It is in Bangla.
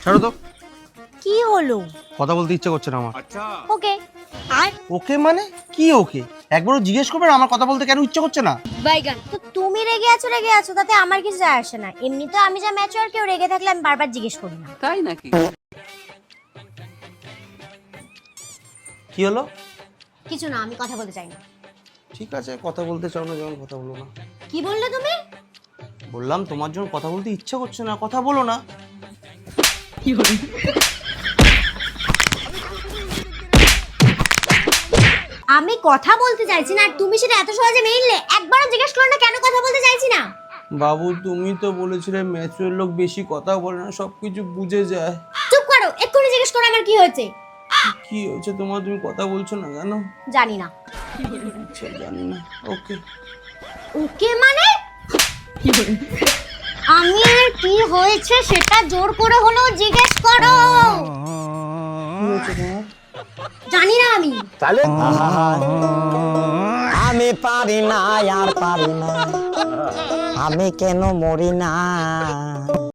ছাড়ো তো, কি হলো? কথা বলতে ইচ্ছে করছে না আমার। ওকে। আর ওকে মানে কি ওকে? একবারও জিজ্ঞেস করবে না আমার কথা বলতে কেন ইচ্ছে করছে না? বাইগান তো তুমি রেগে আছো তাতে আমার কিছু যায় আসে না। এমনি তো আমি যা ম্যাচিওর, কেউ রেগে থাকলে আমি বারবার জিজ্ঞেস করি না। তাই নাকি? কি হলো? কিছু না, আমি কথা বলতে চাই না। ঠিক আছে, কথা বলতে চাও না যখন কথা বলো না। কি বললে তুমি? বললাম তোমার যখন কথা বলতে ইচ্ছে করছে না কথা বলো না। আমি কথা বলতে চাইছি না, আর তুমি সেটা এত সহজে মেনে নিলে। একবারও জিজ্ঞেস করো না কেন কথা বলতে চাইছি না। বাবু তুমি তো বলেছিলে ম্যাচুয়ার লোক বেশি কথা বলে না, সবকিছু বুঝে যায়। চুপ করো, এক্ষুনি জিজ্ঞেস করো আমার কি হয়েছে। কি হয়েছে তোমার? তুমি কথা বলছো না কেন? জানি না। আচ্ছা, জানি না। ওকে। ওকে মানে? আমি আর কি হয়েছে সেটা জোর করে হলেও জিজ্ঞেস করো। কি হয়েছে তোমার? জানি না আমি। আমি পারি না আর পারি না, আমি কেন মরি না।